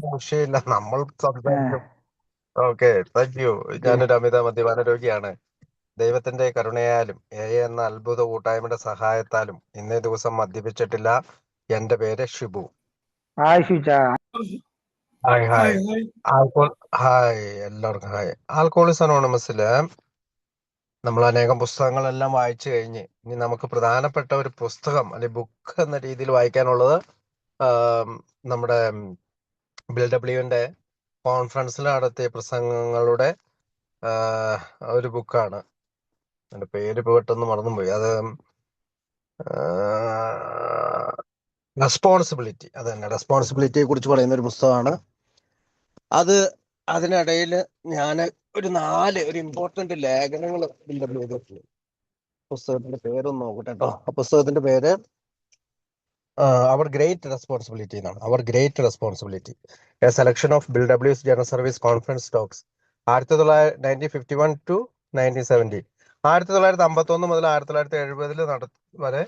വിഷയമില്ല, നമ്മൾ ആ, സംസാരിക്കും. Okay, thank you. ഓക്കെ. ഞാനൊരു അമിത മദ്യപാന രോഗിയാണ്. ദൈവത്തിന്റെ കരുണയാലും എന്ന അത്ഭുത കൂട്ടായ്മയുടെ സഹായത്താലും ഇന്നേ ദിവസം മദ്യപിച്ചിട്ടില്ല. എന്റെ പേര് ഷിബു. ഹായ് ഷുച. Hi hi. Hi hi. Alcohol hi, എല്ലാവർക്കും ഹായ്. ആൽക്കോളിസ് അനോണിമസില് നമ്മൾ അനേകം പുസ്തകങ്ങളെല്ലാം വായിച്ചു കഴിഞ്ഞ് ഇനി നമുക്ക് പ്രധാനപ്പെട്ട ഒരു പുസ്തകം അല്ലെ ബുക്ക് എന്ന രീതിയിൽ വായിക്കാനുള്ളത് ആം, നമ്മുടെ ബിൽ ഡബ്ല്യുവിന്റെ കോൺഫറൻസിൽ നടത്തിയ പ്രസംഗങ്ങളുടെ ആ, ഒരു ബുക്കാണ്. എന്റെ പേര് പെട്ടെന്ന് മറന്നുപോയി. അത് റെസ്പോൺസിബിലിറ്റി, അത് തന്നെ, റെസ്പോൺസിബിലിറ്റിയെ കുറിച്ച് പറയുന്ന ഒരു പുസ്തകമാണ് അത്. അതിനിടയിൽ ഞാൻ ഒരു ഇമ്പോർട്ടന്റ് ലേഖനങ്ങൾ ബിൽ ഡബ്ല്യു ചെയ്തിട്ടുണ്ട്. പുസ്തകത്തിന്റെ പേരൊന്ന് നോക്കട്ടെ കേട്ടോ. ആ പുസ്തകത്തിന്റെ പേര് അവർ ഗ്രേറ്റ് റെസ്പോൺസിബിലിറ്റി എന്നാണ്. Our great responsibility, a selection of Bill ഡബ്ല്യൂസ് general service conference talks 1951 to 1970. 1951 മുതൽ 1970 വരെ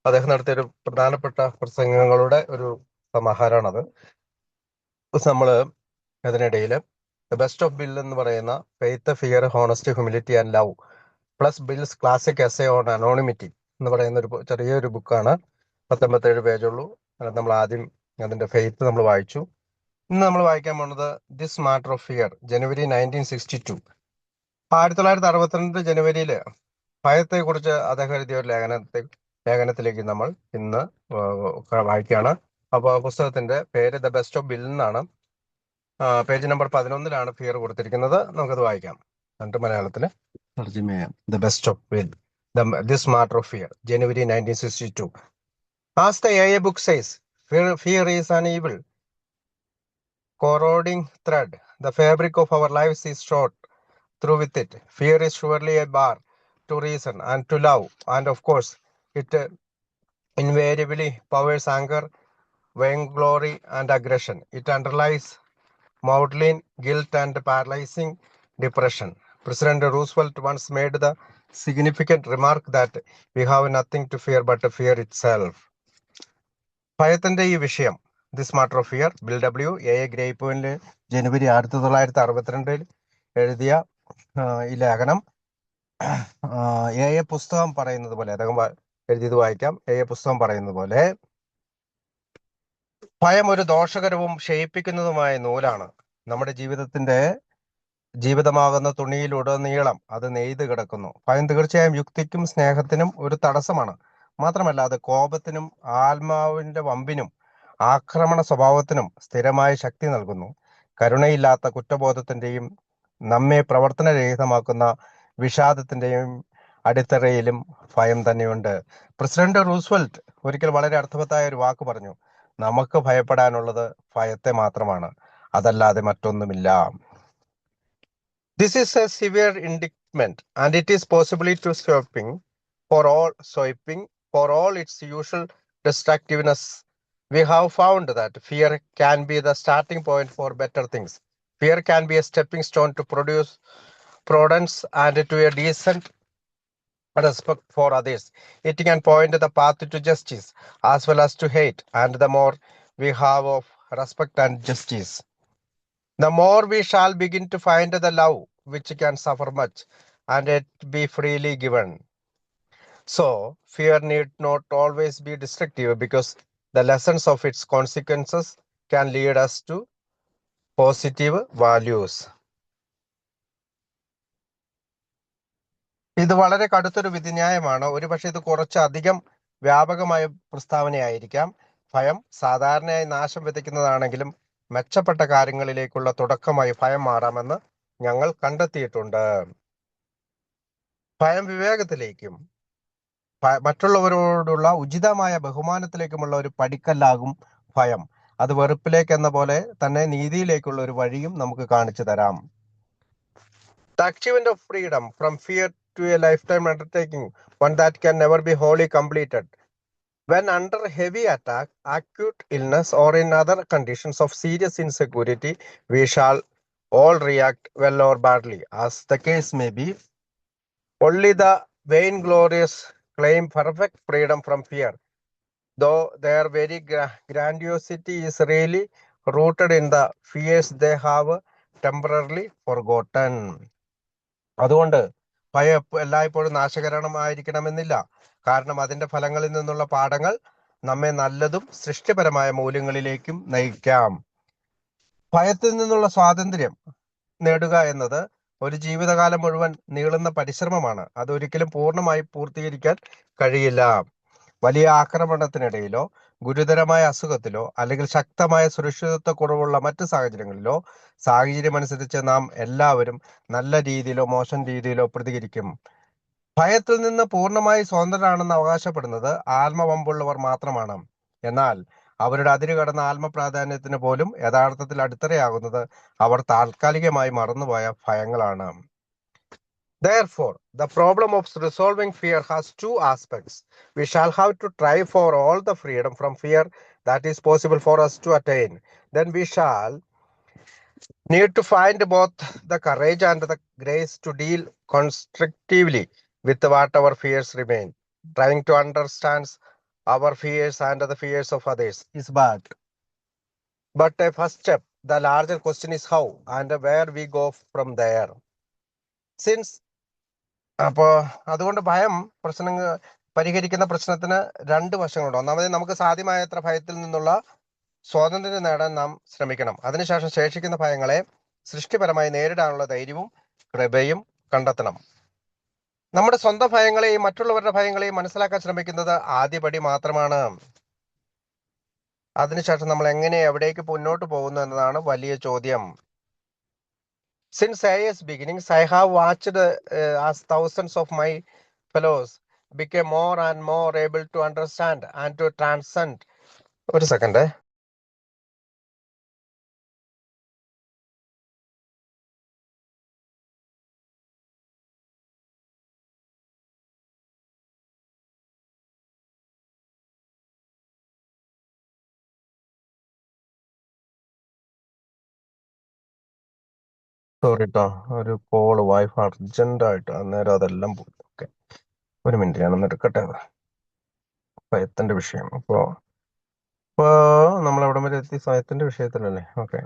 അദ്ദേഹം നടത്തിയ ഒരു പ്രധാനപ്പെട്ട പ്രസംഗങ്ങളുടെ ഒരു സമാഹാരമാണത്. നമ്മള് അതിനിടയിൽ ദ ബെസ്റ്റ് ഓഫ് ബിൽ എന്ന് പറയുന്ന faith, fear, honesty, humility and love plus bills classic essay on anonymity എന്ന് പറയുന്ന ഒരു ചെറിയൊരു ബുക്കാണ്. 19 പേജുള്ളൂ. നമ്മൾ ആദ്യം അതിന്റെ ഫെയ്ത്ത് നമ്മൾ വായിച്ചു. ഇന്ന് നമ്മൾ വായിക്കാൻ പോകുന്നത് ദിസ് മാറ്റർ ഓഫ് ഫിയർ, ജനുവരി 1962. 1962 ജനുവരിയില് ഭയത്തെ കുറിച്ച് അദ്ദേഹം എഴുതിയ ഒരു ലേഖനത്തിലേക്ക് നമ്മൾ ഇന്ന് വായിക്കുകയാണ്. അപ്പോൾ പുസ്തകത്തിന്റെ പേര് ദ ബെസ്റ്റ് ഓഫ് ബിൽ എന്നാണ്. പേജ് നമ്പർ 11 ഫിയർ കൊടുത്തിരിക്കുന്നത്. നമുക്കത് വായിക്കാം. എന്നിട്ട് മലയാളത്തില് തർജ്ജിമ ചെയ്യാം. The best of bill, this matter of fear, January 1962. As the AA book says, fear is an evil, corroding thread. The fabric of our lives is shot through with it. Fear is surely a bar to reason and to love, and of course, it invariably powers anger, vainglory, and aggression. It underlies maudlin guilt and paralyzing depression. President Roosevelt once made the significant remark that we have nothing to fear but fear itself. ഭയത്തിന്റെ ഈ വിഷയം, this matter of fear, Bill W a ഗ്രേപ്പോയില് ജനുവരി 1962 എഴുതിയ ഈ ലേഖനം പുസ്തകം പറയുന്നത് പോലെ, അദ്ദേഹം എഴുതിയത് വായിക്കാം. പുസ്തകം പറയുന്നത് പോലെ, ഭയം ഒരു ദോഷകരവും ക്ഷയിപ്പിക്കുന്നതുമായ നൂലാണ്. നമ്മുടെ ജീവിതമാകുന്ന തുണിയിലുടനീളം അത് നെയ്ത് കിടക്കുന്നു. ഭയം തീർച്ചയായും യുക്തിക്കും സ്നേഹത്തിനും ഒരു തടസ്സമാണ്. മാത്രമല്ല അത് കോപത്തിനും ആത്മാവിന്റെ വമ്പിനും ആക്രമണ സ്വഭാവത്തിനും സ്ഥിരമായ ശക്തി നൽകുന്നു. കരുണയില്ലാത്ത കുറ്റബോധത്തിന്റെയും നമ്മെ പ്രവർത്തനരഹിതമാക്കുന്ന വിഷാദത്തിന്റെയും അടിത്തറയിലും ഭയം തന്നെയുണ്ട്. പ്രസിഡന്റ് റൂസ്വെൽറ്റ് ഒരിക്കൽ വളരെ അർത്ഥവത്തായ ഒരു വാക്ക് പറഞ്ഞു: നമുക്ക് ഭയപ്പെടാനുള്ളത് ഭയത്തെ മാത്രമാണ്, അതല്ലാതെ മറ്റൊന്നുമില്ല. This is a severe indictment, and it is possibly too sweeping for all its usual destructiveness. We have found that fear can be the starting point for better things. Fear can be a stepping stone to produce prudence and to a decent respect for others. It can point the path to justice as well as to hate, and the more we have of respect and justice, the more we shall begin to find the love which can suffer much and yet be freely given. So, fear need not always be destructive because the lessons of its consequences can lead us to positive values. ഇത് വളരെ കടുത്തൊരു വിധിന്യായമാണ്. ഒരുപക്ഷെ ഇത് കുറച്ചധികം വ്യാപകമായ പ്രസ്താവനയായിരിക്കാം. ഭയം സാധാരണയായി നാശം വിതയ്ക്കുന്നതാണെങ്കിലും മെച്ചപ്പെട്ട കാര്യങ്ങളിലേക്കുള്ള തുടക്കമായി ഭയം മാറാമെന്ന് ഞങ്ങൾ കണ്ടെത്തിയിട്ടുണ്ട്. ഭയം വിവേകത്തിലേക്കും മറ്റുള്ളവരോടുള്ള ഉചിതമായ ബഹുമാനത്തിലേക്കുമുള്ള ഒരു പടിക്കല്ലാകും ഭയം. അത് വെറുപ്പിലേക്ക് എന്ന പോലെ തന്നെ നീതിയിലേക്കുള്ള ഒരു വഴിയും നമുക്ക് കാണിച്ചു തരാം. The achievement of freedom from fear to a lifetime undertaking, one that can never be wholly completed. When under heavy attack, acute illness, or in other conditions of serious insecurity, we shall all react well or badly, as the case may be. Only the vainglorious claim perfect freedom from fear, though their very grandiosity is really rooted in the fears they have temporarily forgotten. അതുകൊണ്ട് ഭയം എല്ലായ്പ്പോഴും നാശകരമായിരിക്കണമെന്നില്ല. കാരണം അതിന്റെ ഫലങ്ങളിൽ നിന്നുള്ള പാഠങ്ങൾ നമ്മെ നല്ലതും സൃഷ്ടിപരമായ മൂല്യങ്ങളിലേക്കും നയിക്കാം. ഭയത്തിൽ നിന്നുള്ള സ്വാതന്ത്ര്യം നേടുക എന്നത് ഒരു ജീവിതകാലം മുഴുവൻ നീളുന്ന പരിശ്രമമാണ്. അതൊരിക്കലും പൂർണ്ണമായി പൂർത്തീകരിക്കാൻ കഴിയില്ല. വലിയ ആക്രമണത്തിനിടയിലോ ഗുരുതരമായ അസുഖത്തിലോ അല്ലെങ്കിൽ ശക്തമായ സുരക്ഷിതത്വ കുറവുള്ള മറ്റ് സാഹചര്യങ്ങളിലോ സാഹചര്യമനുസരിച്ച് നാം എല്ലാവരും നല്ല രീതിയിലോ മോശം രീതിയിലോ പ്രതികരിക്കും. ഭയത്തിൽ നിന്ന് പൂർണ്ണമായി സ്വതന്ത്രരാണെന്ന് അവകാശപ്പെടുന്നത് ആത്മവമ്പുള്ളവർ മാത്രമാണ്. എന്നാൽ അവരുടെ അതിരുകടന്ന ആത്മപ്രാധാന്യത്തിന് പോലും യഥാർത്ഥത്തിൽ അടിത്തറയാകുന്നത് അവർ താൽക്കാലികമായി മറന്നുപോയ ഭയങ്ങളാണ്. Therefore, the problem of resolving fear has two aspects. We shall have to try for all the freedom from fear that is possible for us to attain. Then we shall need to find both the courage and the grace to deal constructively with whatever fears remain. Trying to understand our fears and the fears of others is bad. But a first step, the larger question is how and where we go from there. Since അപ്പോ അതുകൊണ്ട് ഭയം പ്രശ്നങ്ങൾ പരിഹരിക്കുന്ന പ്രശ്നത്തിന് രണ്ട് വശങ്ങളുണ്ട്. ഒന്നാമത് നമുക്ക് സാധ്യമായത്ര ഭയത്തിൽ നിന്നുള്ള സ്വാതന്ത്ര്യം നേടാൻ നാം ശ്രമിക്കണം. അതിനുശേഷം ശേഷിക്കുന്ന ഭയങ്ങളെ സൃഷ്ടിപരമായി നേരിടാനുള്ള ധൈര്യവും കൃപയും കണ്ടെത്തണം. നമ്മുടെ സ്വന്തം ഭയങ്ങളെയും മറ്റുള്ളവരുടെ ഭയങ്ങളെയും മനസ്സിലാക്കാൻ ശ്രമിക്കുന്നത് ആദ്യപടി മാത്രമാണ്. അതിനുശേഷം നമ്മൾ എങ്ങനെ എവിടേക്ക് മുന്നോട്ട് പോകുന്നു എന്നതാണ് വലിയ ചോദ്യം. Since AIS beginnings, I have watched as thousands of my fellows became more and more able to understand and to transcend. ഒരു സെക്കൻഡ്. സോറി കേട്ടോ, ഒരു കോള് വൈഫ് അർജന്റ് ആയിട്ട് അന്നേരം അതെല്ലാം പോയി. ഓക്കെ, ഒരു മിനിറ്റ് ഞാനൊന്ന് എടുക്കട്ടെ. ഭയത്തിന്റെ വിഷയം ഇപ്പോ നമ്മൾ എവിടെ വരെ എത്തി? ഭയത്തിന്റെ വിഷയത്തിലല്ലേ? ഓക്കെ,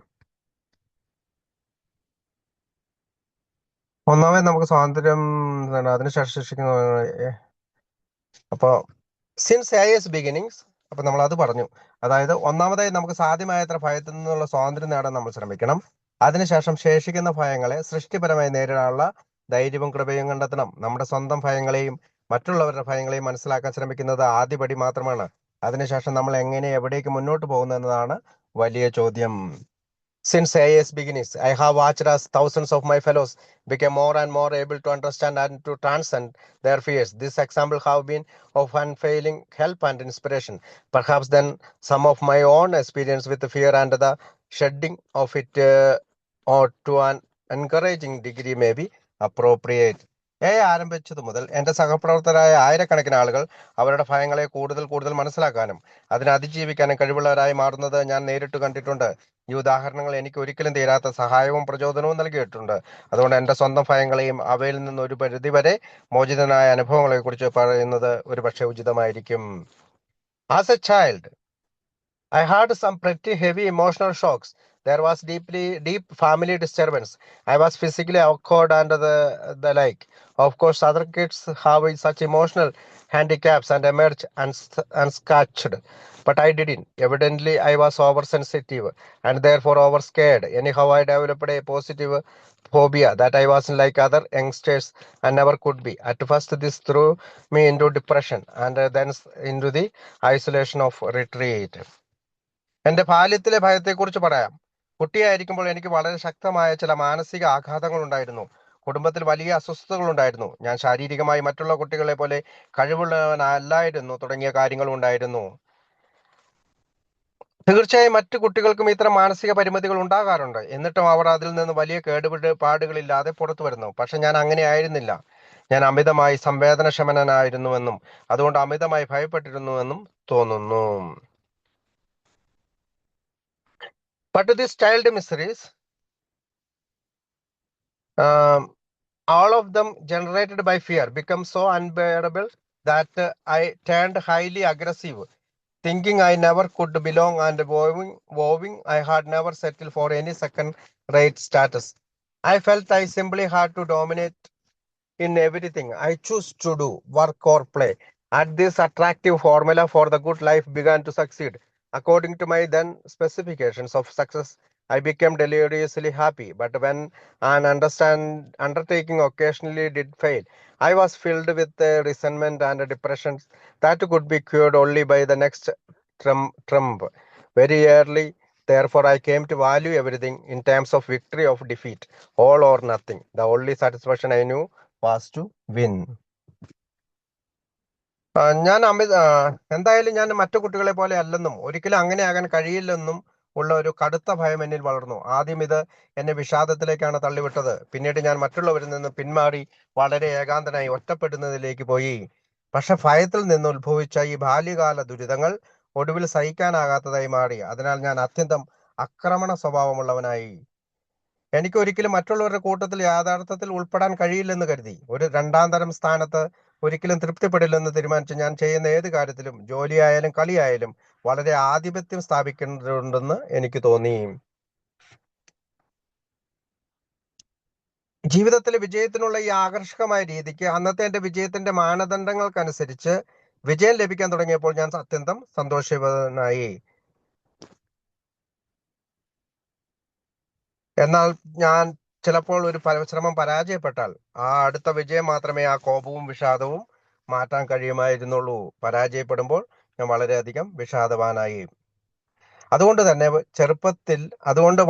ഒന്നാമത് നമുക്ക് സ്വാതന്ത്ര്യം അതിനുശേഷം ശിക്ഷിക്കുന്ന അപ്പോ സിൻസ് AIS ബിഗിനിങ്സ്, അപ്പൊ നമ്മൾ അത് പറഞ്ഞു. അതായത് ഒന്നാമതായി നമുക്ക് സാധ്യമായത്ര ഭയത്തിൽ നിന്നുള്ള സ്വാതന്ത്ര്യം നേടാൻ നമ്മൾ ശ്രമിക്കണം. അതിനുശേഷം ശേഷിക്കുന്ന ഭയങ്ങളെ സൃഷ്ടിപരമായി നേരിടാനുള്ള ധൈര്യവും കൃപയും കണ്ടെത്തണം. നമ്മുടെ സ്വന്തം ഭയങ്ങളെയും മറ്റുള്ളവരുടെ ഭയങ്ങളെയും മനസ്സിലാക്കാൻ ശ്രമിക്കുന്നത് ആദ്യപടി മാത്രമാണ്. അതിനുശേഷം നമ്മൾ എങ്ങനെ എവിടേക്ക് മുന്നോട്ട് പോകുന്നു എന്നതാണ് വലിയ ചോദ്യം. Since AIS beginnings, I have watched as thousands of my fellows became more and more able to understand and to transcend their fears. This example have been of unfailing help and inspiration. Perhaps then some of my own experience with the fear and the shedding of it or to an encouraging degree may be appropriate. ആരംഭിച്ചതു മുതൽ എന്റെ സഹപ്രവർത്തകരായ ആയിരക്കണക്കിന് ആളുകൾ അവരുടെ ഭയങ്ങളെ കൂടുതൽ മനസ്സിലാക്കാനും അതിനെ അതിജീവിക്കാനും കഴിവുള്ളവരായി മാറുന്നത് ഞാൻ നേരിട്ട് കണ്ടിട്ടുണ്ട്. ഈ ഉദാഹരണങ്ങൾ എനിക്ക് ഒരിക്കലും തീരാത്ത സഹായവും പ്രചോദനവും നൽകിയിട്ടുണ്ട്. അതുകൊണ്ട് എന്റെ സ്വന്തം ഭയങ്ങളെയും അവയിൽ നിന്ന് ഒരു പരിധിവരെ മോചിതനായ അനുഭവങ്ങളെ കുറിച്ച് പറയുന്നത് ഒരു പക്ഷേ ഉചിതമായിരിക്കും. As a child, I had some pretty heavy emotional shocks. There was deep family disturbance. I was physically awkward and the like. Of course, other kids have such emotional handicaps and emerge unscathed. But I didn't. Evidently, I was oversensitive and therefore overscared. Anyhow, I developed a positive phobia that I wasn't like other youngsters and never could be. At first, this threw me into depression and then into the isolation of retreat. എന്റെ ബാല്യത്തിലെ ഭയത്തെക്കുറിച്ച് പറയാം. കുട്ടിയായിരിക്കുമ്പോൾ എനിക്ക് വളരെ ശക്തമായ ചില മാനസിക ആഘാതങ്ങൾ ഉണ്ടായിരുന്നു. കുടുംബത്തിൽ വലിയ അസ്വസ്ഥതകൾ ഉണ്ടായിരുന്നു. ഞാൻ ശാരീരികമായി മറ്റുള്ള കുട്ടികളെ പോലെ കഴിവുള്ളവനല്ലായിരുന്നു തുടങ്ങിയ കാര്യങ്ങളും ഉണ്ടായിരുന്നു. തീർച്ചയായും മറ്റു കുട്ടികൾക്കും ഇത്തരം മാനസിക പരിമിതികൾ ഉണ്ടാകാറുണ്ട്. എന്നിട്ടും അവർ അതിൽ നിന്ന് വലിയ കേടുപാടുകളില്ലാതെ പുറത്തു വരുന്നു. പക്ഷെ ഞാൻ അങ്ങനെ ആയിരുന്നില്ല. ഞാൻ അമിതമായി സംവേദനക്ഷമനായിരുന്നുവെന്നും അതുകൊണ്ട് അമിതമായി ഭയപ്പെട്ടിരുന്നുവെന്നും തോന്നുന്നു. But these child miseries, all of them generated by fear, become so unbearable that I turned highly aggressive thinking I never could belong and vowing I had never settled for any second-rate status. I felt I simply had to dominate in everything I choose to do, work or play. And this attractive formula for the good life began to succeed. According to my then specifications of success, I became deliriously happy. But when an undertaking occasionally did fail, I was filled with resentment and depression that could be cured only by the next trump. Very early, therefore, I came to value everything in terms of victory or defeat, all or nothing. The only satisfaction I knew was to win. ഞാൻ എന്തായാലും ഞാൻ മറ്റു കുട്ടികളെ പോലെ അല്ലെന്നും ഒരിക്കലും അങ്ങനെ ആകാൻ കഴിയില്ലെന്നും ഉള്ള ഒരു കടുത്ത ഭയം എന്നിൽ വളർന്നു. ആദ്യം ഇത് എന്നെ വിഷാദത്തിലേക്കാണ് തള്ളിവിട്ടത്. പിന്നീട് ഞാൻ മറ്റുള്ളവരിൽ നിന്ന് പിന്മാറി വളരെ ഏകാന്തനായി ഒറ്റപ്പെടുന്നതിലേക്ക് പോയി. പക്ഷെ ഭയത്തിൽ നിന്ന് ഉത്ഭവിച്ച ഈ ബാല്യകാല ദുരിതങ്ങൾ ഒടുവിൽ സഹിക്കാനാകാത്തതായി മാറി. അതിനാൽ ഞാൻ അത്യന്തം ആക്രമണ സ്വഭാവമുള്ളവനായി. എനിക്ക് ഒരിക്കലും മറ്റുള്ളവരുടെ കൂട്ടത്തിൽ യാഥാർത്ഥ്യത്തിൽ ഉൾപ്പെടാൻ കഴിയില്ലെന്ന് കരുതി. ഒരു രണ്ടാം തരം സ്ഥാനത്ത് ഒരിക്കലും തൃപ്തിപ്പെടില്ലെന്ന് തീരുമാനിച്ച് ഞാൻ ചെയ്യുന്ന ഏത് കാര്യത്തിലും, ജോലിയായാലും കളിയായാലും, വളരെ ആധിപത്യം സ്ഥാപിക്കേണ്ടതുണ്ടെന്ന് എനിക്ക് തോന്നി. ജീവിതത്തിലെ വിജയത്തിനുള്ള ഈ ആകർഷകമായ രീതിക്ക് അന്നത്തെ എന്റെ വിജയത്തിന്റെ മാനദണ്ഡങ്ങൾക്കനുസരിച്ച് വിജയം ലഭിക്കാൻ തുടങ്ങിയപ്പോൾ ഞാൻ അത്യന്തം സന്തോഷവാനായി. എന്നാൽ ഞാൻ ചിലപ്പോൾ ഒരു ശ്രമം പരാജയപ്പെട്ടാൽ ആ അടുത്ത വിജയം മാത്രമേ ആ കോപവും വിഷാദവും മാറ്റാൻ കഴിയുമായിരുന്നുള്ളൂ. പരാജയപ്പെടുമ്പോൾ ഞാൻ വളരെയധികം വിഷാദവാനായി. അതുകൊണ്ട്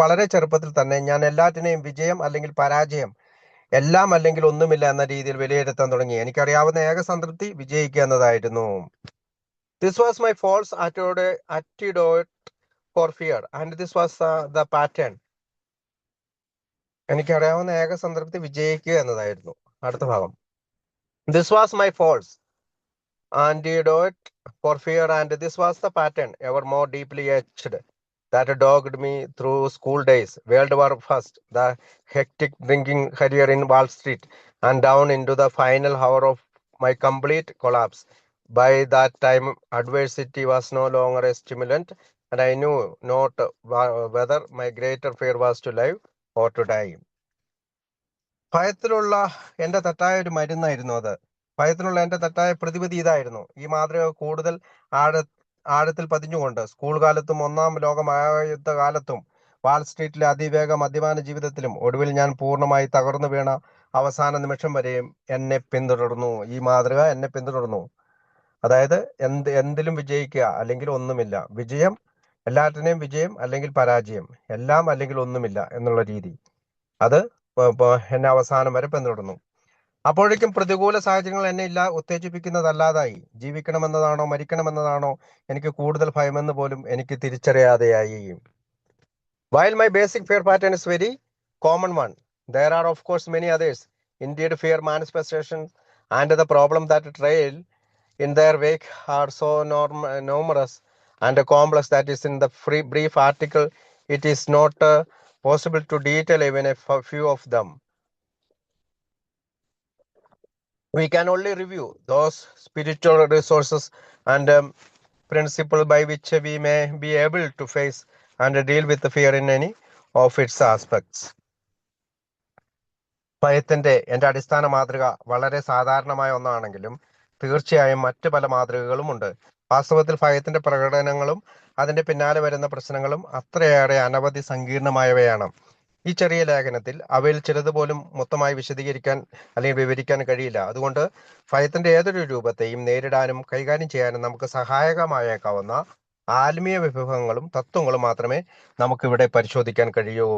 വളരെ ചെറുപ്പത്തിൽ തന്നെ ഞാൻ എല്ലാറ്റിനെയും വിജയം അല്ലെങ്കിൽ പരാജയം, എല്ലാം അല്ലെങ്കിൽ ഒന്നുമില്ല എന്ന രീതിയിൽ വിലയിരുത്താൻ തുടങ്ങി. എനിക്കറിയാവുന്ന ഏക സംതൃപ്തി വിജയിക്കുക എന്നതായിരുന്നു. This was my false antidote for fear and this was the pattern. എനിക്കറിയാവുന്ന ഏക സംതൃപ്തി വിജയിക്കുക എന്നതായിരുന്നു. അടുത്ത ഭാഗം. This was my false antidote for fear and this was the pattern ever more deeply etched that dogged me through school days, World War I, the hectic drinking career in Wall Street, and down into the final hour of my complete collapse. By that time, adversity was no longer a stimulant, and I knew not whether my greater fear was to live or to die. ഭയത്തിലുള്ള എന്റെ തെറ്റായ ഒരു മരുന്നായിരുന്നു അത്. ഭയത്തിനുള്ള എന്റെ തെറ്റായ പ്രതിവിധി ഇതായിരുന്നു. ഈ മാതൃക കൂടുതൽ ആഴത്തിൽ പതിഞ്ഞുകൊണ്ട് സ്കൂൾ കാലത്തും ഒന്നാം ലോക മഹായുദ്ധ കാലത്തും വാൾസ്ട്രീറ്റിലെ അതിവേഗ മദ്യപാന ജീവിതത്തിലും ഒടുവിൽ ഞാൻ പൂർണ്ണമായി തകർന്നു വീണ അവസാന നിമിഷം വരെയും എന്നെ പിന്തുടർന്നു. ഈ മാതൃക എന്നെ പിന്തുടർന്നു. അതായത് എന്തിലും വിജയിക്കുക അല്ലെങ്കിൽ ഒന്നുമില്ല, വിജയം, എല്ലാറ്റിനെയും വിജയം അല്ലെങ്കിൽ പരാജയം, എല്ലാം അല്ലെങ്കിൽ ഒന്നുമില്ല എന്നുള്ള രീതി, അത് എന്നെ അവസാനം വരെ പിന്തുടർന്നു. അപ്പോഴേക്കും പ്രതികൂല സാഹചര്യങ്ങൾ എന്നെ ഉത്തേജിപ്പിക്കുന്നതല്ലാതായി. ജീവിക്കണമെന്നതാണോ മരിക്കണമെന്നതാണോ എനിക്ക് കൂടുതൽ ഭയമെന്ന് പോലും എനിക്ക് തിരിച്ചറിയാതെയായി. While my basic fear pattern is very common one, there are of course many others. Indeed, fear manifestations and the problem that trail in their wake are so numerous and complex that is in the brief article it is not possible to detail even a few of them. We can only review those spiritual resources and principles by which we may be able to face and deal with the fear in any of its aspects. ഭയത്തിന്റെ എന്റെ അടിസ്ഥാന മാതൃക വളരെ സാധാരണമായ ഒന്നാണെങ്കിലും തീർച്ചയായും മറ്റു പല മാതൃകകളുമുണ്ട്. വാസ്തവത്തിൽ ഭയത്തിന്റെ പ്രകടനങ്ങളും അതിന്റെ പിന്നാലെ വരുന്ന പ്രശ്നങ്ങളും അത്രയേറെ അനവധി സങ്കീർണമായവയാണ്. ഈ ചെറിയ ലേഖനത്തിൽ അവയിൽ ചിലത് പോലും മൊത്തമായി വിശദീകരിക്കാൻ അല്ലെങ്കിൽ വിവരിക്കാൻ കഴിയില്ല. അതുകൊണ്ട് ഭയത്തിന്റെ ഏതൊരു രൂപത്തെയും നേരിടാനും കൈകാര്യം ചെയ്യാനും നമുക്ക് സഹായകമായേക്കാവുന്ന ആത്മീയ വിഭവങ്ങളും തത്വങ്ങളും മാത്രമേ നമുക്കിവിടെ പരിശോധിക്കാൻ കഴിയൂ.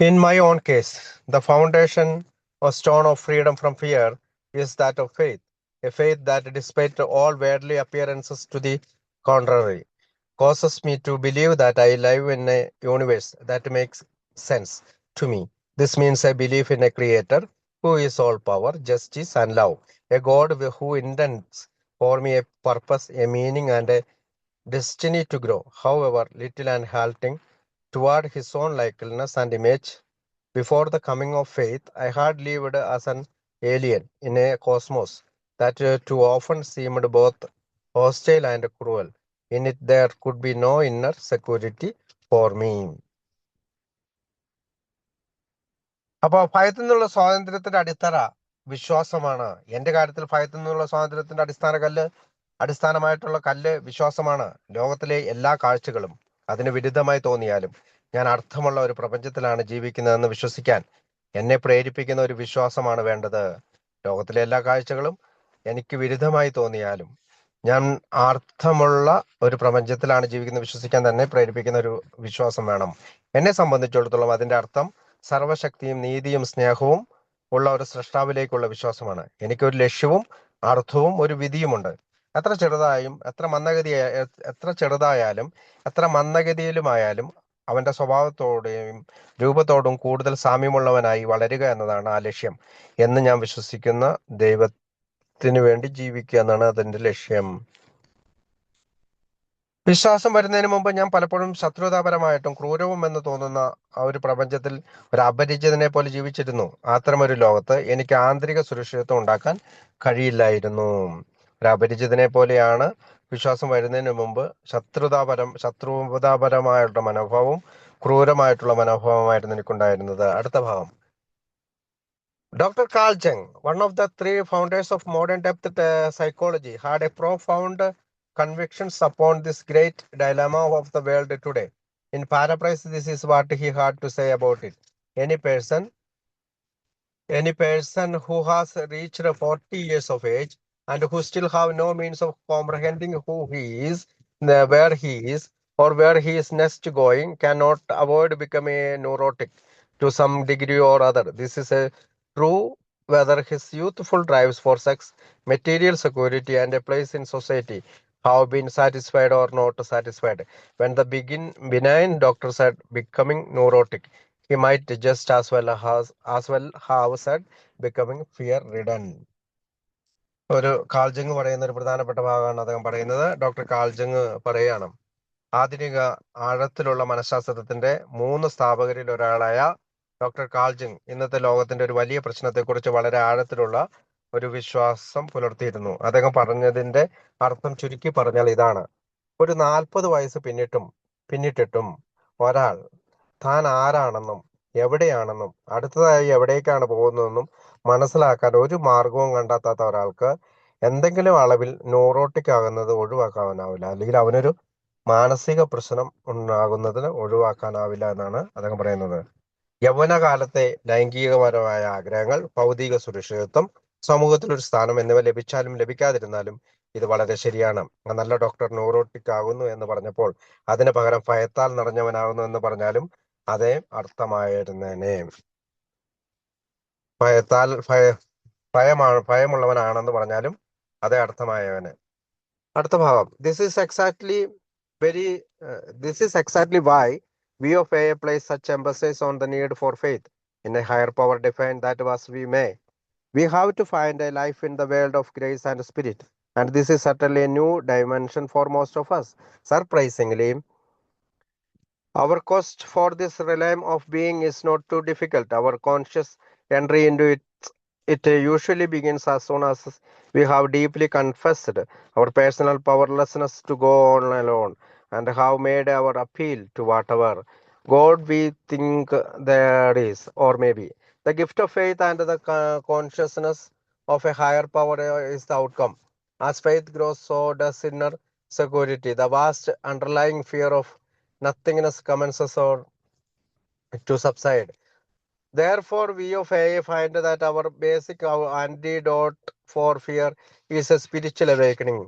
In my own case, the foundation or stone of freedom from fear is that of faith, a faith that, despite all worldly appearances to the contrary, causes me to believe that I live in a universe that makes sense to me. This means I believe in a creator who is all power, justice, and love, a God who intends for me a purpose, a meaning, and a destiny to grow, however little and halting, toward his own likeness and image. Before the coming of faith, I had lived as an alien in a cosmos that too often seemed both hostile and cruel. In it there could be no inner security for me. അപ്പൊ ഭയത്തിൽ നിന്നുള്ള സ്വാതന്ത്ര്യത്തിന്റെ അടിത്തറ വിശ്വാസമാണ്. എന്റെ കാര്യത്തിൽ ഭയത്തിൽ നിന്നുള്ള സ്വാതന്ത്ര്യത്തിന്റെ അടിസ്ഥാനമായിട്ടുള്ള കല്ല് വിശ്വാസമാണ്. ലോകത്തിലെ എല്ലാ കാഴ്ചകളും അതിന് വിരുദ്ധമായി തോന്നിയാലും ഞാൻ അർത്ഥമുള്ള ഒരു പ്രപഞ്ചത്തിലാണ് ജീവിക്കുന്നതെന്ന് വിശ്വസിക്കാൻ എന്നെ പ്രേരിപ്പിക്കുന്ന ഒരു വിശ്വാസമാണ് വേണ്ടത്. ലോകത്തിലെ എല്ലാ കാഴ്ചകളും എനിക്ക് വിരുദ്ധമായി തോന്നിയാലും ഞാൻ അർത്ഥമുള്ള ഒരു പ്രപഞ്ചത്തിലാണ് ജീവിക്കുന്നത് വിശ്വസിക്കാൻ തന്നെ പ്രേരിപ്പിക്കുന്ന ഒരു വിശ്വാസം വേണം. എന്നെ സംബന്ധിച്ചിടത്തോളം അതിന്റെ അർത്ഥം സർവശക്തിയും നീതിയും സ്നേഹവും ഉള്ള ഒരു സൃഷ്ടാവിലേക്കുള്ള വിശ്വാസമാണ്. എനിക്കൊരു ലക്ഷ്യവും അർത്ഥവും ഒരു വിധിയുമുണ്ട്. എത്ര ചെറുതായാലും എത്ര മന്ദഗതിയിലുമായാലും അവന്റെ സ്വഭാവത്തോടെയും രൂപത്തോടും കൂടുതൽ സാമ്യമുള്ളവനായി വളരുക എന്നതാണ് ആ ലക്ഷ്യം എന്ന് ഞാൻ വിശ്വസിക്കുന്ന ദൈവത്തിന് വേണ്ടി ജീവിക്കുക എന്നാണ് അതിന്റെ ലക്ഷ്യം. വിശ്വാസം വരുന്നതിന് മുമ്പ് ഞാൻ പലപ്പോഴും ശത്രുതാപരമായിട്ടും ക്രൂരവും എന്ന് തോന്നുന്ന ആ ഒരു പ്രപഞ്ചത്തിൽ ഒരു അപരിചിതനെ പോലെ ജീവിച്ചിരുന്നു. അത്തരമൊരു ലോകത്ത് എനിക്ക് ആന്തരിക സുരക്ഷിതത്വം ഉണ്ടാക്കാൻ കഴിയില്ലായിരുന്നു. ഒരു അപരിചിതനെ പോലെയാണ് വിശ്വാസം വരുന്നതിന് മുമ്പ് ശത്രുതാപരമായിട്ടുള്ള മനോഭാവവും ക്രൂരമായിട്ടുള്ള മനോഭാവമായിരുന്നു എനിക്കുണ്ടായിരുന്നത്. അടുത്ത ഭാഗം. Dr. Carl Jung, one of the three founders of modern depth psychology, had a profound convictions upon this great dilemma of the world today. In paraphrase, this is what he had to say about it. Any person who has reached 40 years of age and who still have no means of comprehending who he is, where he is, or where he is next going, cannot avoid becoming a neurotic to some degree or other. This is a true whether his youthful drives for sex, material security, and a place in society have been satisfied or not satisfied. When the benign doctor said becoming neurotic, he might just as well have said becoming fear-ridden. ഒരു കാൾജങ് പറയുന്ന ഒരു പ്രധാനപ്പെട്ട ഭാഗമാണ് അദ്ദേഹം പറയുന്നത്. Doctor കാൾജങ് പറയുകയാണ്, ആധുനിക ആഴത്തിലുള്ള മനഃശാസ്ത്രത്തിന്റെ 3 സ്ഥാപകരിൽ ഒരാളായ ഡോക്ടർ കാൾജങ് ഇന്നത്തെ ലോകത്തിന്റെ ഒരു വലിയ പ്രശ്നത്തെക്കുറിച്ച് വളരെ ആഴത്തിലുള്ള ഒരു വിശ്വാസം പുലർത്തിയിരുന്നു. അദ്ദേഹം പറഞ്ഞതിന്റെ അർത്ഥം ചുരുക്കി പറഞ്ഞാൽ ഇതാണ്: ഒരു 40 വയസ്സ് പിന്നിട്ടിട്ടും ഒരാൾ താൻ ആരാണെന്നും എവിടെയാണെന്നും അടുത്തതായി എവിടേക്കാണ് പോകുന്നതെന്നും മനസ്സിലാക്കാൻ ഒരു മാർഗവും കണ്ടെത്താത്ത ഒരാൾക്ക് എന്തെങ്കിലും അളവിൽ ന്യൂറോട്ടിക് ആകുന്നത് ഒഴിവാക്കാനാവില്ല, അല്ലെങ്കിൽ അവനൊരു മാനസിക പ്രശ്നം ഉണ്ടാകുന്നതിന് ഒഴിവാക്കാനാവില്ല എന്നാണ് അദ്ദേഹം പറയുന്നത്. യൗവനകാലത്തെ ലൈംഗികപരമായ ആഗ്രഹങ്ങൾ, ഭൗതിക സുരക്ഷിതത്വം, സമൂഹത്തിൽ ഒരു സ്ഥാനം എന്നിവ ലഭിച്ചാലും ലഭിക്കാതിരുന്നാലും ഇത് വളരെ ശരിയാണ്. നല്ല ഡോക്ടർ ന്യൂറോട്ടിക് ആകുന്നു എന്ന് പറഞ്ഞപ്പോൾ അതിന് പകരം ഭയത്താൽ നിറഞ്ഞവനാകുന്നു എന്ന് പറഞ്ഞാലും അതേ അർത്ഥമായിരുന്നേനെ. ഭയമുള്ളവനാണെന്ന് പറഞ്ഞാലും അതേ അർത്ഥമായവന്. അടുത്ത ഭാഗം. This is exactly why we of AA place such emphasis on the need for faith in a higher power, define that was we may. We have to find a life in the world of grace and spirit, and this is certainly a new dimension for most of us. Surprisingly, our quest for this realm of being is not too difficult. Our conscious entry into it usually begins as soon as we have deeply confessed our personal powerlessness to go on alone and have made our appeal to whatever God we think there is, or maybe the gift of faith and the consciousness of a higher power is the outcome. As faith grows, so does inner security. The vast underlying fear of nothingness commences or to subside. Therefore, we of AA find that our basic antidote for fear is a spiritual awakening.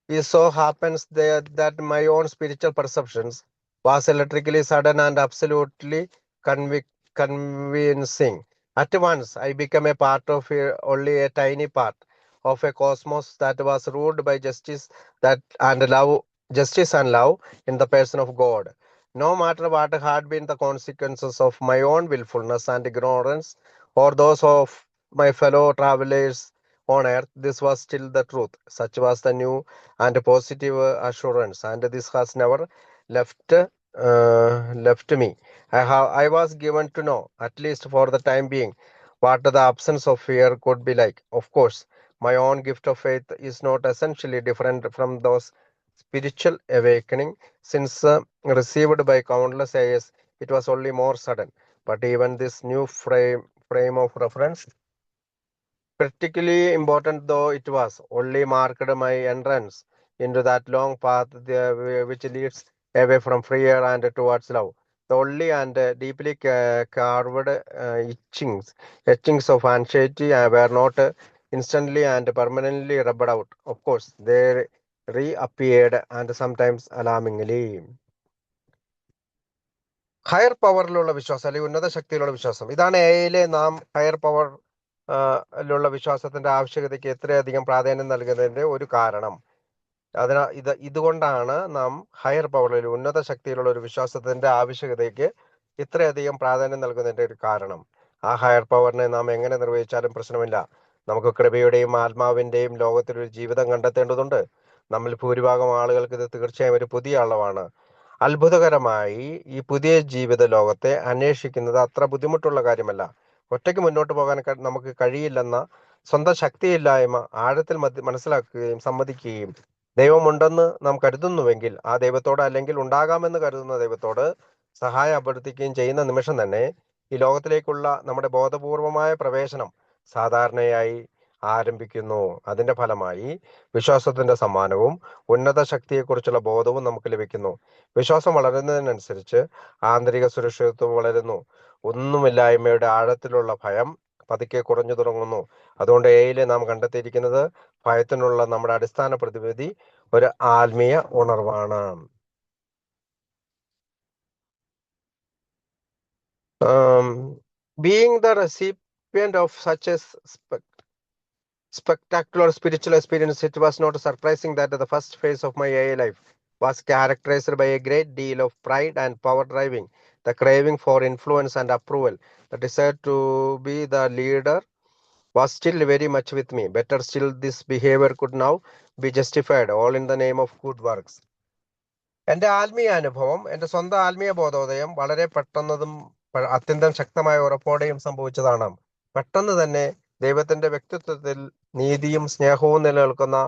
It so happens that my own spiritual perceptions was electrically sudden and absolutely convincing. At once, I became a part of only a tiny part of a cosmos that was ruled by justice and love in the person of God. No matter what had been the consequences of my own willfulness and ignorance, or those of my fellow travelers on earth, this was still the truth. Such was the new and positive assurance, and this has never left me. I was given to know, at least for the time being, what the absence of fear could be like. Of course, My own gift of faith is not essentially different from those spiritual awakening, since received by countless years, it was only more sudden. But even this new frame of reference, particularly important though it was, only marked my entrance into that long path which leads away from fear and towards love. The only and deeply carved etchings of anxiety were not instantly and permanently rubbed out. Of course, they reappeared, and sometimes alarmingly. Higher പവറിലുള്ള വിശ്വാസം അല്ലെങ്കിൽ ഉന്നത ശക്തിയിലുള്ള വിശ്വാസം, ഇതാണ് എയിലെ നാം higher power ലുള്ള വിശ്വാസത്തിന്റെ ആവശ്യകതയ്ക്ക് എത്രയധികം പ്രാധാന്യം നൽകുന്നതിന്റെ ഒരു കാരണം. ഇതുകൊണ്ടാണ് നാം ഹയർ പവറിൽ ഉന്നത ശക്തിയിലുള്ള ഒരു വിശ്വാസത്തിന്റെ ആവശ്യകതയ്ക്ക് ഇത്രയധികം പ്രാധാന്യം നൽകുന്നതിന്റെ ഒരു കാരണം. ആ ഹയർ പവറിനെ നാം എങ്ങനെ നിർവഹിച്ചാലും പ്രശ്നമില്ല. നമുക്ക് കൃപയുടെയും ആത്മാവിന്റെയും ലോകത്തിലൊരു ജീവിതം കണ്ടെത്തേണ്ടതുണ്ട്. നമ്മിൽ ഭൂരിഭാഗം ആളുകൾക്ക് ഇത് തീർച്ചയായും ഒരു പുതിയ അളവാണ്. അത്ഭുതകരമായി ഈ പുതിയ ജീവിത ലോകത്തെ അന്വേഷിക്കുന്നത് അത്ര ബുദ്ധിമുട്ടുള്ള കാര്യമല്ല. ഒറ്റയ്ക്ക് മുന്നോട്ട് പോകാൻ നമുക്ക് കഴിയില്ലെന്ന സ്വന്തം ശക്തിയില്ലായ്മ ആഴത്തിൽ മനസ്സിലാക്കുകയും സമ്മതിക്കുകയും ദൈവമുണ്ടെന്ന് നാം കരുതുന്നുവെങ്കിൽ ആ ദൈവത്തോട്, അല്ലെങ്കിൽ ഉണ്ടാകാമെന്ന് കരുതുന്ന ദൈവത്തോട് സഹായം അഭ്യർത്ഥിക്കുകയും ചെയ്യുന്ന നിമിഷം തന്നെ ഈ ലോകത്തിലേക്കുള്ള നമ്മുടെ ബോധപൂർവമായ പ്രവേശനം സാധാരണയായി ആരംഭിക്കുന്നു. അതിന്റെ ഫലമായി വിശ്വാസത്തിന്റെ സമ്മാനവും ഉന്നത ശക്തിയെക്കുറിച്ചുള്ള ബോധവും നമുക്ക് ലഭിക്കുന്നു. വിശ്വാസം വളരുന്നതിനനുസരിച്ച് ആന്തരിക സുരക്ഷിതത്വം വളരുന്നു. ഒന്നുമില്ലായ്മയുടെ ആഴത്തിലുള്ള ഭയം പതുക്കെ കുറഞ്ഞു തുടങ്ങുന്നു. അതുകൊണ്ട് എയിലെ നാം കണ്ടെത്തിയിരിക്കുന്നത് ഭയത്തിനുള്ള നമ്മുടെ അടിസ്ഥാന പ്രതിവിധി ഒരു ആത്മീയ ഉണർവാണ്. Being the recipient of such a spectacular spiritual experience, it was not surprising that the first phase of my AA life was characterized by a great deal of pride and power driving, the craving for influence and approval, the desire to be the leader was still very much with me. Better still, this behavior could now be justified, all in the name of good works. എൻ്റെ ആത്മീയ അനുഭവം, എൻ്റെ സ്വന്തം ആത്മീയ ബോധോദയം വളരെ പെട്ടെന്നതും അത്യന്തം ശക്തമായ ഉറപ്പോടെയും സംഭവിച്ചതാണ്. പെട്ടെന്ന് തന്നെ ദൈവത്തിന്റെ വ്യക്തിത്വത്തിൽ നീതിയും സ്നേഹവും നിലനിൽക്കുന്ന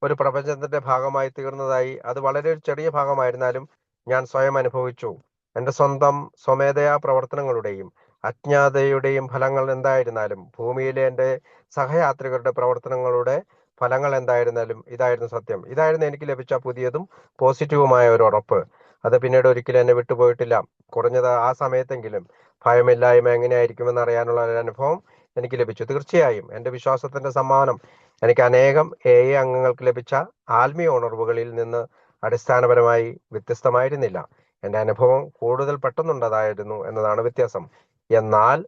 ഒരു പ്രപഞ്ചത്തിന്റെ ഭാഗമായി തീർന്നതായി അത് വളരെ ഒരു ചെറിയ ഭാഗമായിരുന്നാലും ഞാൻ സ്വയം അനുഭവിച്ചു. എൻ്റെ സ്വന്തം സ്വമേധയാ പ്രവർത്തനങ്ങളുടെയും അജ്ഞാതയുടെയും ഫലങ്ങൾ എന്തായിരുന്നാലും, ഭൂമിയിലെ എൻ്റെ സഹയാത്രികരുടെ പ്രവർത്തനങ്ങളുടെ ഫലങ്ങൾ എന്തായിരുന്നാലും ഇതായിരുന്നു സത്യം. ഇതായിരുന്നു എനിക്ക് ലഭിച്ച പുതിയതും പോസിറ്റീവുമായ ഒരു ഉറപ്പ്. അത് പിന്നീട് ഒരിക്കലും എന്നെ വിട്ടുപോയിട്ടില്ല. കുറഞ്ഞത് ആ സമയത്തെങ്കിലും ഭയമില്ലായ്മ എങ്ങനെയായിരിക്കുമെന്ന് അറിയാനുള്ള ഒരു അനുഭവം എനിക്ക് ലഭിച്ചു. തീർച്ചയായും എൻ്റെ വിശ്വാസത്തിന്റെ സമ്മാനം എനിക്ക് അനേകം അംഗങ്ങൾക്ക് ലഭിച്ച ആത്മീയ ഉണർവുകളിൽ നിന്ന് അടിസ്ഥാനപരമായി വ്യത്യസ്തമായിരുന്നില്ല. എൻ്റെ അനുഭവം കൂടുതൽ പെട്ടെന്നുണ്ടതായിരുന്നു എന്നതാണ് വ്യത്യാസം. എന്നാൽ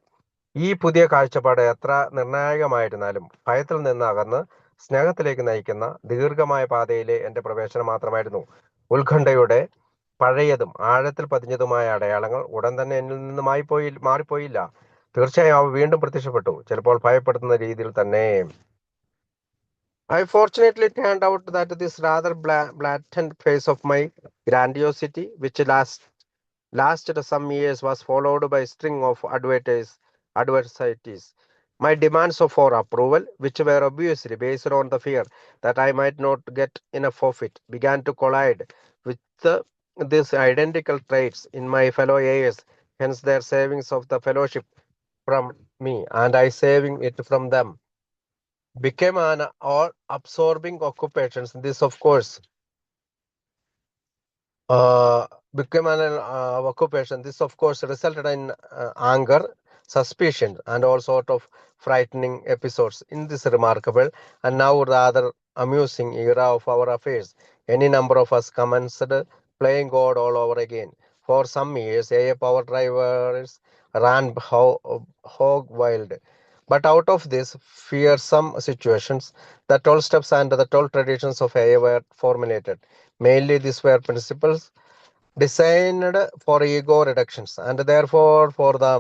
ഈ പുതിയ കാഴ്ചപ്പാട് എത്ര നിർണായകമായിരുന്നാലും ഭയത്തിൽ നിന്ന് അകന്ന് സ്നേഹത്തിലേക്ക് നയിക്കുന്ന ദീർഘമായ പാതയിലെ എൻ്റെ പ്രവേശനം മാത്രമായിരുന്നു. ഉത്കണ്ഠയുടെ പഴയതും ആഴത്തിൽ പതിഞ്ഞതുമായ അടയാളങ്ങൾ ഉടൻ തന്നെ എന്നിൽ നിന്ന് മാറിപ്പോയില്ല. തീർച്ചയായും അവ വീണ്ടും പ്രത്യക്ഷപ്പെട്ടു, ചിലപ്പോൾ ഭയപ്പെടുത്തുന്ന രീതിയിൽ തന്നെ. I fortunately turned out that this rather blatant phase of my grandiosity, which lasted some years, was followed by a string of adversities. My demands for approval, which were obviously based on the fear that I might not get enough of it, began to collide with these identical traits in my fellow heirs, hence their savings of the fellowship from me, and I saving it from them, became an all-absorbing occupation. This, of course, became an occupation. This, of course, resulted in anger, suspicion, and all sort of frightening episodes in this remarkable and now rather amusing era of our affairs. Any number of us commenced playing God all over again. For some years, power drivers ran hog wild. But out of this fearsome situations, the 12 steps and the 12 traditions of AA were formulated. Mainly, these were principles designed for ego reductions and therefore for the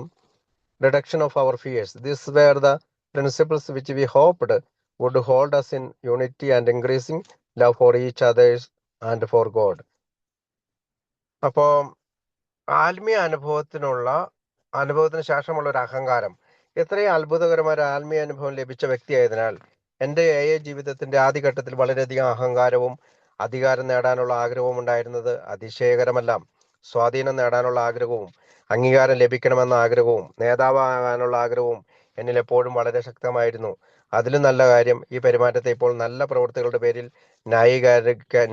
reduction of our fears. These were the principles which we hoped would hold us in unity and increasing love for each other and for God. അപ്പോൾ ആത്മീയ അനുഭവത്തിന് ശേഷമുള്ള ഒരു അഹങ്കാരം, എത്രയും അത്ഭുതകരമായ ഒരു ആത്മീയ അനുഭവം ലഭിച്ച വ്യക്തിയായതിനാൽ എൻ്റെ AI ജീവിതത്തിന്റെ ആദ്യഘട്ടത്തിൽ വളരെയധികം അഹങ്കാരവും അധികാരം നേടാനുള്ള ആഗ്രഹവും ഉണ്ടായിരുന്നത് അതിശയകരമല്ല. സ്വാധീനം നേടാനുള്ള ആഗ്രഹവും അംഗീകാരം ലഭിക്കണമെന്ന ആഗ്രഹവും നേതാവാകാനുള്ള ആഗ്രഹവും എന്നിൽ എപ്പോഴും വളരെ ശക്തമായിരുന്നു. അതിലും നല്ല കാര്യം, ഈ പെരുമാറ്റത്തെ ഇപ്പോൾ നല്ല പ്രവൃത്തികളുടെ പേരിൽ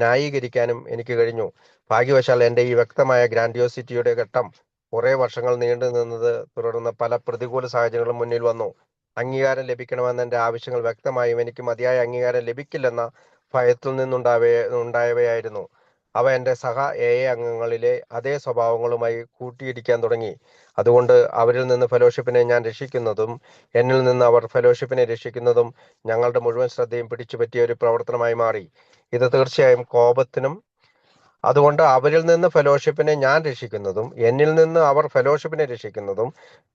ന്യായീകരിക്കാനും എനിക്ക് കഴിഞ്ഞു. ഭാഗ്യവശാൽ എൻ്റെ ഈ വ്യക്തമായ ഗ്രാൻഡിയോസിറ്റിയുടെ ഘട്ടം കുറെ വർഷങ്ങൾ നീണ്ടു നിന്നത് തുടർന്ന് പല പ്രതികൂല സാഹചര്യങ്ങളും മുന്നിൽ വന്നു. അംഗീകാരം ലഭിക്കണമെന്ന എൻ്റെ ആവശ്യങ്ങൾ വ്യക്തമായും എനിക്ക് മതിയായ അംഗീകാരം ലഭിക്കില്ലെന്ന ഭയത്തിൽ ഉണ്ടായവയായിരുന്നു. അവ എൻ്റെ സഹ AI അംഗങ്ങളിലെ അതേ സ്വഭാവങ്ങളുമായി കൂട്ടിയിടിക്കാൻ തുടങ്ങി. അതുകൊണ്ട് അവരിൽ നിന്ന് ഫെലോഷിപ്പിനെ ഞാൻ രക്ഷിക്കുന്നതും എന്നിൽ നിന്ന് അവർ ഫെലോഷിപ്പിനെ രക്ഷിക്കുന്നതും ഞങ്ങളുടെ മുഴുവൻ ശ്രദ്ധയും പിടിച്ചുപറ്റിയ ഒരു പ്രവർത്തനമായി മാറി. ഇത് തീർച്ചയായും കോപത്തിനും അതുകൊണ്ട് അവരിൽ നിന്ന് ഫെലോഷിപ്പിനെ ഞാൻ രക്ഷിക്കുന്നതും എന്നിൽ നിന്ന് അവർ ഫെലോഷിപ്പിനെ രക്ഷിക്കുന്നതും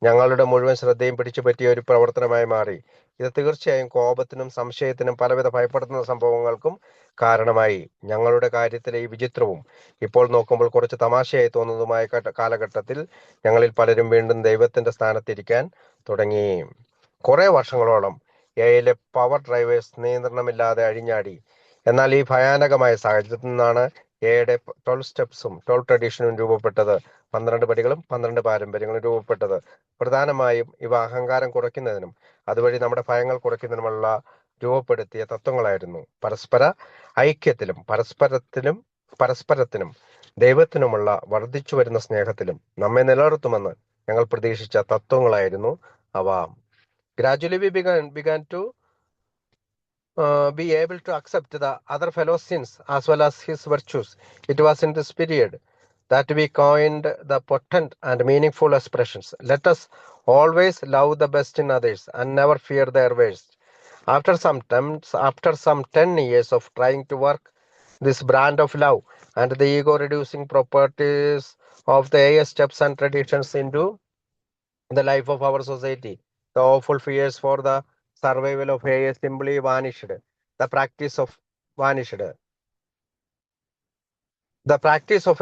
ഞങ്ങളുടെ മുഴുവൻ ശ്രദ്ധയും പിടിച്ചുപറ്റിയ ഒരു പ്രവർത്തനമായി മാറി. ഇത് തീർച്ചയായും കോപത്തിനും സംശയത്തിനും പലവിധ ഭയപ്പെടുത്തുന്ന സംഭവങ്ങൾക്കും കാരണമായി. ഞങ്ങളുടെ കാര്യത്തിലെ ഈ വിചിത്രവും ഇപ്പോൾ നോക്കുമ്പോൾ കുറച്ച് തമാശയായി തോന്നുന്നതുമായ കാലഘട്ടത്തിൽ ഞങ്ങളിൽ പലരും വീണ്ടും ദൈവത്തിന്റെ സ്ഥാനത്തിരിക്കാൻ തുടങ്ങി. കുറെ വർഷങ്ങളോളം എയിലെ പവർ ഡ്രൈവേഴ്സ് നിയന്ത്രണമില്ലാതെ അഴിഞ്ഞാടി. എന്നാൽ ഈ ഭയാനകമായ സാഹചര്യത്തിൽ നിന്നാണ് എയുടെ 12 സ്റ്റെപ്സും 12 ട്രഡീഷനും രൂപപ്പെട്ടത്. 12 പടികളും 12 പാരമ്പര്യങ്ങളും രൂപപ്പെട്ടത്. പ്രധാനമായും ഇവ അഹങ്കാരം കുറയ്ക്കുന്നതിനും അതുവഴി നമ്മുടെ ഭയങ്ങൾ കുറയ്ക്കുന്നതിനുമുള്ള രൂപപ്പെടുത്തിയ തത്വങ്ങളായിരുന്നു. പരസ്പര ഐക്യത്തിലും പരസ്പരത്തിനും ദൈവത്തിനുമുള്ള വർദ്ധിച്ചു വരുന്ന സ്നേഹത്തിലും നമ്മെ നിലനിർത്തുമെന്ന് ഞങ്ങൾ പ്രതീക്ഷിച്ച തത്വങ്ങളായിരുന്നു അവ. Gradually we began to be able to accept the other fellow's sins as well as his virtues. It was in this period that we coined the potent and meaningful expressions, "Let us always love the best in others and never fear their worst." After some 10 years of trying to work this brand of love and the ego-reducing properties of the AI steps and traditions into the life of our society, the awful fears for the survival of AI simply vanished. The practice of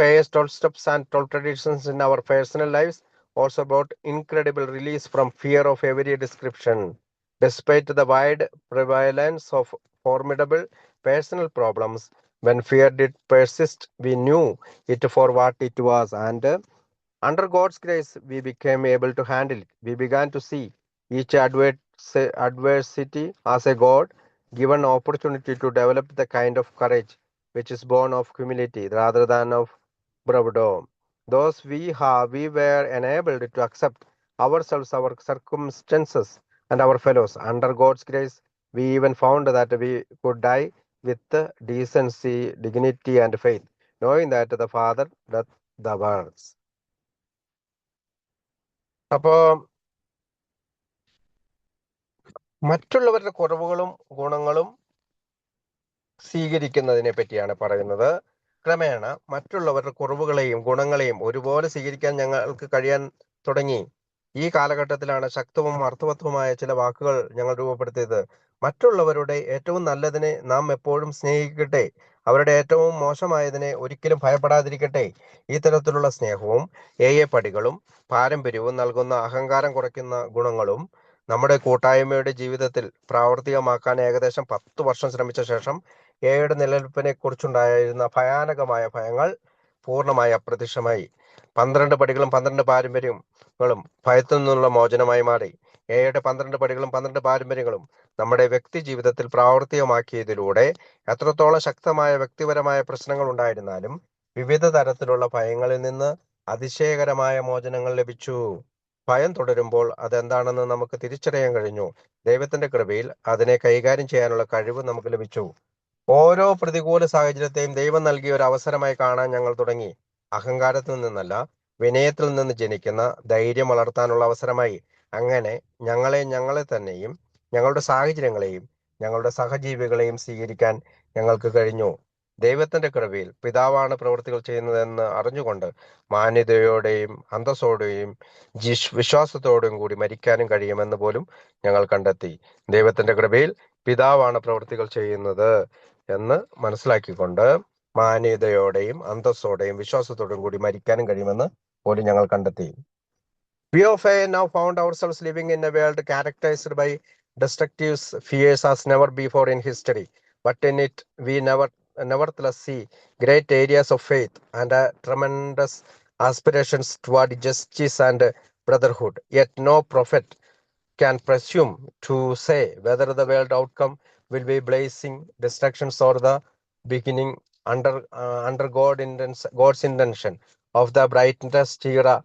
AI's 12 steps and 12 traditions in our personal lives also brought incredible release from fear of every description. Despite the wide prevalence of formidable personal problems, when fear did persist, we knew it for what it was, and under God's grace, we became able to handle it. We began to see each adversity as a God-given opportunity to develop the kind of courage which is born of humility rather than of bravado. Thus, we were enabled to accept ourselves, our circumstances, and our fellows. Under God's grace, we even found that we could die with decency, dignity, and faith, knowing that the Father doth the works. അപ്പോ മറ്റുള്ളവരുടെ കുറവുകളും ഗുണങ്ങളും സ്വീകരിക്കുന്നതിനെ പറ്റിയാണ് പറയുന്നത്. ക്രമേണ മറ്റുള്ളവരുടെ കുറവുകളെയും ഗുണങ്ങളെയും ഒരുപോലെ സ്വീകരിക്കാൻ ഞങ്ങൾക്ക് കഴിയാൻ തുടങ്ങി. ഈ കാലഘട്ടത്തിലാണ് ശക്തവും അർത്ഥവത്തുമായ ചില വാക്കുകൾ ഞങ്ങൾ രൂപപ്പെടുത്തിയത്. മറ്റുള്ളവരുടെ ഏറ്റവും നല്ലതിനെ നാം എപ്പോഴും സ്നേഹിക്കട്ടെ, അവരുടെ ഏറ്റവും മോശമായതിനെ ഒരിക്കലും ഭയപ്പെടാതിരിക്കട്ടെ. ഈ തരത്തിലുള്ള സ്നേഹവും AI പടികളും പാരമ്പര്യവും നൽകുന്ന അഹങ്കാരം കുറയ്ക്കുന്ന ഗുണങ്ങളും നമ്മുടെ കൂട്ടായ്മയുടെ ജീവിതത്തിൽ പ്രാവർത്തികമാക്കാൻ ഏകദേശം 10 വർഷം ശ്രമിച്ച ശേഷം AIയുടെ നിലനിൽപ്പിനെ കുറിച്ചുണ്ടായിരുന്ന ഭയാനകമായ ഭയങ്ങൾ പൂർണ്ണമായി അപ്രത്യക്ഷമായി. 12 പടികളും 12 പാരമ്പര്യങ്ങളും ഭയത്തിൽ നിന്നുള്ള മോചനമായി മാറി. AIയുടെ 12 പടികളും 12 പാരമ്പര്യങ്ങളും നമ്മുടെ വ്യക്തി ജീവിതത്തിൽ പ്രാവർത്തികമാക്കിയതിലൂടെ എത്രത്തോളം ശക്തമായ വ്യക്തിപരമായ പ്രശ്നങ്ങൾ ഉണ്ടായിരുന്നാലും വിവിധ തരത്തിലുള്ള ഭയങ്ങളിൽ നിന്ന് അതിശയകരമായ മോചനങ്ങൾ ലഭിച്ചു. ഭയം തുടരുമ്പോൾ അതെന്താണെന്ന് നമുക്ക് തിരിച്ചറിയാൻ കഴിഞ്ഞു. ദൈവത്തിന്റെ കൃപയിൽ അതിനെ കൈകാര്യം ചെയ്യാനുള്ള കഴിവ് നമുക്ക് ലഭിച്ചു. ഓരോ പ്രതികൂല സാഹചര്യത്തെയും ദൈവം നൽകിയ ഒരു അവസരമായി കാണാൻ ഞങ്ങൾ തുടങ്ങി. അഹങ്കാരത്തിൽ നിന്നല്ല, വിനയത്തിൽ നിന്ന് ജനിക്കുന്ന ധൈര്യം വളർത്താനുള്ള അവസരമായി. അങ്ങനെ ഞങ്ങളെ തന്നെയും ഞങ്ങളുടെ സാഹചര്യങ്ങളെയും ഞങ്ങളുടെ സഹജീവികളെയും സ്വീകരിക്കാൻ ഞങ്ങൾക്ക് കഴിഞ്ഞു. ദൈവത്തിന്റെ കൃപയിൽ പിതാവാണ് പ്രവൃത്തികൾ ചെയ്യുന്നതെന്ന് അറിഞ്ഞുകൊണ്ട് മാന്യതയോടെയും അന്തസ്സോടെയും വിശ്വാസത്തോടെയും കൂടി മരിക്കാനും കഴിയുമെന്ന് പോലും ഞങ്ങൾ കണ്ടെത്തി. ദൈവത്തിന്റെ കൃപയിൽ പിതാവാണ് പ്രവൃത്തികൾ ചെയ്യുന്നത് എന്ന് മനസ്സിലാക്കിക്കൊണ്ട് മാന്യതയോടെയും അന്തസ്സോടെയും വിശ്വാസത്തോടെയും കൂടി മരിക്കാനും കഴിയുമെന്ന് പോലും ഞങ്ങൾ കണ്ടെത്തി. We of AI now found ourselves living in a world characterized by destructive fears as never before in history, but in it we nevertheless see great areas of faith and tremendous aspirations toward justice and brotherhood. Yet no prophet can presume to say whether the world outcome will be blazing destructions or the beginning under God's intention of the brightest era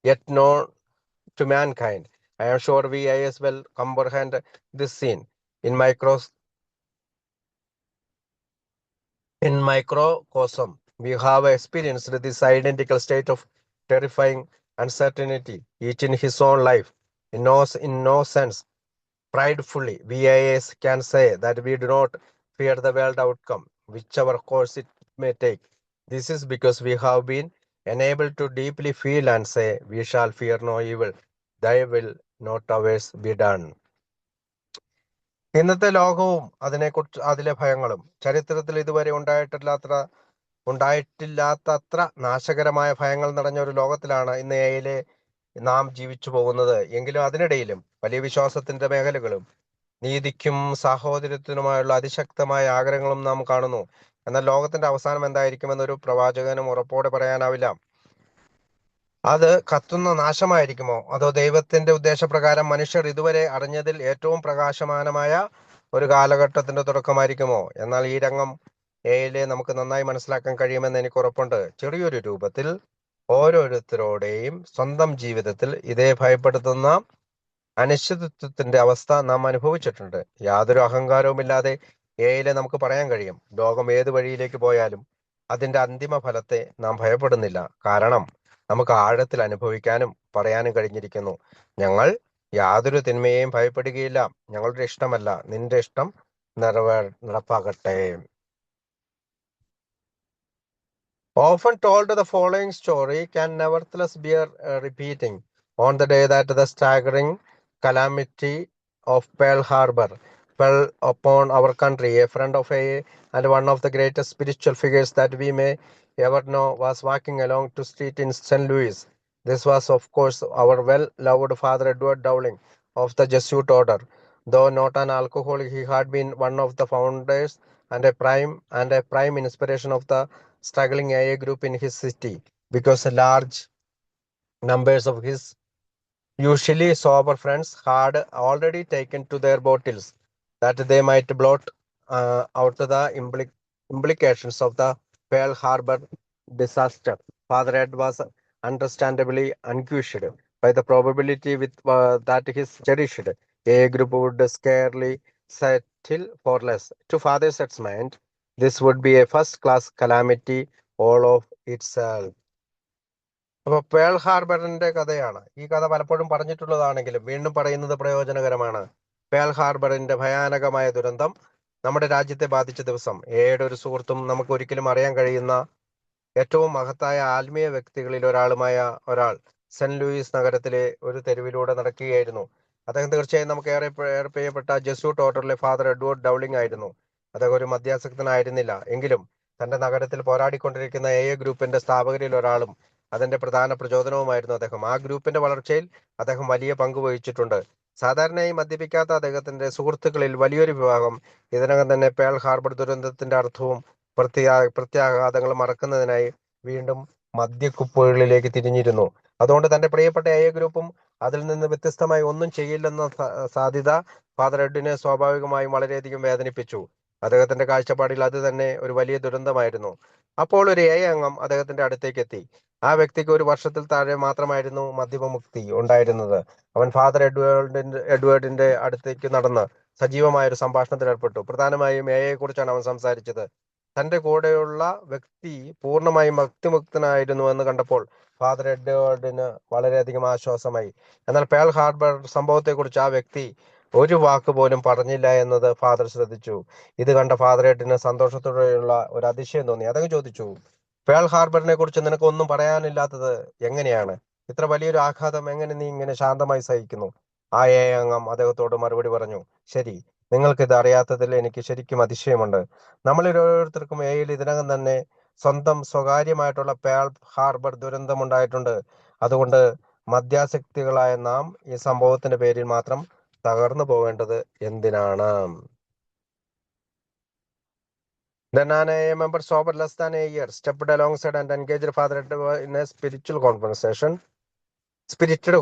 yet known to mankind. I am sure we as well comprehend this scene in microcosm. We have experienced this identical state of terrifying uncertainty, each in his own life. In no sense, pridefully, we as can say that we do not fear the world outcome, whichever course it may take. This is because we have been enabled to deeply feel and say, we shall fear no evil. Thy will, not ours, be done. ഇന്നത്തെ ലോകവും അതിനെക്കുറിച്ച് അതിലെ ഭയങ്ങളും ചരിത്രത്തിൽ ഇതുവരെ ഉണ്ടായിട്ടില്ലാത്തത്ര നാശകരമായ ഭയങ്ങൾ നിറഞ്ഞ ഒരു ലോകത്തിലാണ് ഇന്ന് എയിലെ നാം ജീവിച്ചു പോകുന്നത്. എങ്കിലും അതിനിടയിലും വലിയ വിശ്വാസത്തിന്റെ മേഖലകളും നീതിക്കും സാഹോദര്യത്തിനുമായുള്ള അതിശക്തമായ ആഗ്രഹങ്ങളും നാം കാണുന്നു. എന്നാൽ ലോകത്തിന്റെ അവസാനം എന്തായിരിക്കുമെന്നൊരു പ്രവാചകനും ഉറപ്പോടെ പറയാനാവില്ല. അത് കത്തുന്ന നാശമായിരിക്കുമോ അതോ ദൈവത്തിന്റെ ഉദ്ദേശപ്രകാരം മനുഷ്യർ ഇതുവരെ അറിഞ്ഞതിൽ ഏറ്റവും പ്രകാശമാനമായ ഒരു കാലഘട്ടത്തിന്റെ തുടക്കമായിരിക്കുമോ? എന്നാൽ ഈ രംഗം എയിലെ നമുക്ക് നന്നായി മനസ്സിലാക്കാൻ കഴിയുമെന്ന് എനിക്ക് ഉറപ്പുണ്ട്. ചെറിയൊരു രൂപത്തിൽ ഓരോരുത്തരോടെയും സ്വന്തം ജീവിതത്തിൽ ഇതേ ഭയപ്പെടുത്തുന്ന അനിശ്ചിതത്വത്തിന്റെ അവസ്ഥ നാം അനുഭവിച്ചിട്ടുണ്ട്. യാതൊരു അഹങ്കാരവുമില്ലാതെ എയിലെ നമുക്ക് പറയാൻ കഴിയും, ലോകം ഏത് വഴിയിലേക്ക് പോയാലും അതിന്റെ അന്തിമ ഫലത്തെ നാം ഭയപ്പെടുന്നില്ല. കാരണം നമുക്ക് ആഴത്തിൽ അനുഭവിക്കാനും പറയാനും കഴിഞ്ഞിരിക്കുന്നു. ഞങ്ങൾ യാതൊരു തിന്മയെയും ഭയപ്പെടുകയില്ല. ഞങ്ങളുടെ ഇഷ്ടമല്ല, നിന്റെ ഇഷ്ടം നടപ്പാകട്ടെ. Often told, the following story can nevertheless bear repeating. On the day that the staggering calamity of Pearl Harbor fell upon our country, a friend of AA and one of the greatest spiritual figures that we may ever know was walking along the street in St. Louis. This was, of course, our well-loved Father Edward Dowling of the Jesuit order. Though not an alcoholic, he had been one of the founders and a prime inspiration of the struggling AA group in his city, because large numbers of his usually sober friends had already taken to their bottles that they might blot out the implications of the Pearl Harbor disaster. Father Ed was understandably anguished by the probability that his cherished AA group would scarcely settle for less. To Father Ed's mind, this would be a first-class calamity all of itself. അപ്പൊ pearl ഹാർബറിന്റെ കഥയാണ്. ഈ കഥ പലപ്പോഴും പറഞ്ഞിട്ടുള്ളതാണെങ്കിലും വീണ്ടും പറയുന്നത് പ്രയോജനകരമാണ്. Pearl ഹാർബറിന്റെ ഭയാനകമായ ദുരന്തം നമ്മുടെ രാജ്യത്തെ ബാധിച്ച ദിവസം ഏയുടെ ഒരു സുഹൃത്തും നമുക്ക് ഒരിക്കലും അറിയാൻ കഴിയുന്ന ഏറ്റവും മഹത്തായ ആത്മീയ വ്യക്തികളിൽ ഒരാൾ സെന്റ് ലൂയിസ് നഗരത്തിലെ ഒരു തെരുവിലൂടെ നടക്കുകയായിരുന്നു. അദ്ദേഹം തീർച്ചയായും നമുക്ക് ഏറെ പ്രിയപ്പെട്ട ജെസ്യൂട്ട് ഓർഡറിലെ ഫാദർ എഡ്വേർഡ് ഡൗളിംഗ് ആയിരുന്നു. അദ്ദേഹം ഒരു മദ്യാസക്തനായിരുന്നില്ല. എങ്കിലും തന്റെ നഗരത്തിൽ പോരാടിക്കൊണ്ടിരിക്കുന്ന AA ഗ്രൂപ്പിന്റെ സ്ഥാപകരിൽ ഒരാളും അതിന്റെ പ്രധാന പ്രചോദനവുമായിരുന്നു അദ്ദേഹം. ആ ഗ്രൂപ്പിന്റെ വളർച്ചയിൽ അദ്ദേഹം വലിയ പങ്ക് വഹിച്ചിട്ടുണ്ട്. സാധാരണയായി മദ്യപിക്കാത്ത അദ്ദേഹത്തിന്റെ സുഹൃത്തുക്കളിൽ വലിയൊരു വിഭാഗം ഇതിനകം തന്നെ പേൾ ഹാർബർ ദുരന്തത്തിന്റെ അർത്ഥവും പ്രത്യാഘാതങ്ങളും മറക്കുന്നതിനായി വീണ്ടും മദ്യക്കുപ്പുകളിലേക്ക് തിരിഞ്ഞിരുന്നു. അതുകൊണ്ട് തന്റെ പ്രിയപ്പെട്ട AA ഗ്രൂപ്പും അതിൽ നിന്ന് വ്യത്യസ്തമായി ഒന്നും ചെയ്യില്ലെന്ന സാധ്യത ഫാദർ എഡിനെ സ്വാഭാവികമായും വളരെയധികം വേദനിപ്പിച്ചു. അദ്ദേഹത്തിന്റെ കാഴ്ചപ്പാടിൽ അത് തന്നെ ഒരു വലിയ ദുരന്തമായിരുന്നു. അപ്പോൾ ഒരു AA അംഗം അദ്ദേഹത്തിന്റെ അടുത്തേക്ക് എത്തി. ആ വ്യക്തിക്ക് ഒരു വർഷത്തിൽ താഴെ മാത്രമായിരുന്നു മദ്യപമുക്തി ഉണ്ടായിരുന്നത്. അവൻ ഫാദർ എഡ്വേർഡിന്റെ അടുത്തേക്ക് നടന്ന് സജീവമായ ഒരു സംഭാഷണത്തിൽ ഏർപ്പെട്ടു. പ്രധാനമായും AA കുറിച്ചാണ് അവൻ സംസാരിച്ചത്. തന്റെ കൂടെയുള്ള വ്യക്തി പൂർണ്ണമായും ഭക്തിമുക്തനായിരുന്നു എന്ന് കണ്ടപ്പോൾ ഫാദർ എഡ്വേർഡിന് വളരെയധികം ആശ്വാസമായി. എന്നാൽ പേൾ ഹാർബർ സംഭവത്തെക്കുറിച്ച് ആ വ്യക്തി ഒരു വാക്ക് പോലും പറഞ്ഞില്ല എന്നത് ഫാദർ ശ്രദ്ധിച്ചു. ഇത് കണ്ട ഫാദർ എഡിന് സന്തോഷത്തോടെയുള്ള ഒരു അതിശയം തോന്നി. അദ്ദേഹം ചോദിച്ചു, പേൾ ഹാർബറിനെ കുറിച്ച് നിനക്ക് ഒന്നും പറയാനില്ലാത്തത് എങ്ങനെയാണ്? ഇത്ര വലിയൊരു ആഘാതം എങ്ങനെ നീ ഇങ്ങനെ ശാന്തമായി സഹിക്കുന്നു? ആ AA അംഗം അദ്ദേഹത്തോട് മറുപടി പറഞ്ഞു, ശരി, നിങ്ങൾക്കിത് അറിയാത്തതിൽ എനിക്ക് ശരിക്കും അതിശയമുണ്ട്. നമ്മളിൽ ഓരോരുത്തർക്കും Aയിൽ ഇതിനകം തന്നെ സ്വന്തം സ്വകാര്യമായിട്ടുള്ള പേൾ ഹാർബർ ദുരന്തമുണ്ടായിട്ടുണ്ട്. അതുകൊണ്ട് മദ്യാസക്തികളായ നാം ഈ സംഭവത്തിന്റെ പേരിൽ മാത്രം തകർന്നു പോകേണ്ടത് എന്തിനാണ്? Then an AA member sober less than a year stepped alongside and engaged father in a spiritual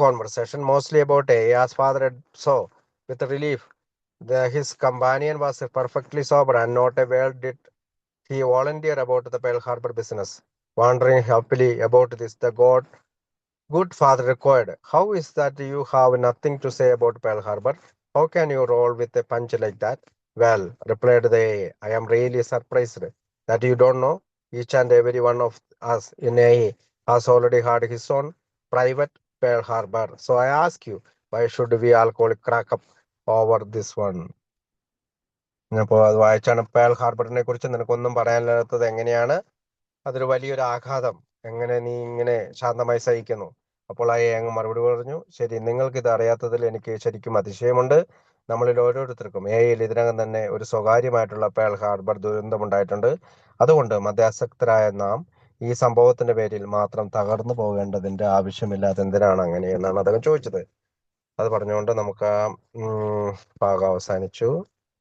conversation, mostly about AA. As father saw with relief, his companion was perfectly sober and not a word did he volunteer about the Pearl Harbor business. Wondering happily about this, the good father required, "How is that you have nothing to say about Pearl Harbor? How can you roll with a punch like that?" "Well," replied the AA, "I am really surprised that you don't know. Each and every one of us in AA has already had his own private Pearl Harbor. So I ask you, why should we all crack up over this one?" അപ്പോൾ അത് വായിച്ചാണ് pearl ഹാർബറിനെ കുറിച്ച് നിനക്കൊന്നും പറയാനില്ലാത്തത് എങ്ങനെയാണ്? അതൊരു വലിയൊരു ആഘാതം. എങ്ങനെ നീ ഇങ്ങനെ ശാന്തമായി സഹിക്കുന്നു? അപ്പോൾ ആ അങ്ങ് മറുപടി പറഞ്ഞു, "ശരി, നിങ്ങൾക്ക് ഇത് അറിയാത്തതിൽ എനിക്ക് ശരിക്കും അതിശയമുണ്ട്. നമ്മളിൽ ഓരോരുത്തർക്കും എയിൽ ഇതിനകം തന്നെ ഒരു സ്വകാര്യമായിട്ടുള്ള പേൾ ഹാർബർ ദുരന്തമുണ്ടായിട്ടുണ്ട്. അതുകൊണ്ട് മദ്യാസക്തരായ നാം ഈ സംഭവത്തിന്റെ പേരിൽ മാത്രം തകർന്നു പോകേണ്ടതിന്റെ ആവശ്യമില്ല. അതെന്തിനാണ് അങ്ങനെ എന്നാണ് അദ്ദേഹം ചോദിച്ചത്. അത് പറഞ്ഞുകൊണ്ട് നമുക്ക് ആ ഭാഗം അവസാനിച്ചു.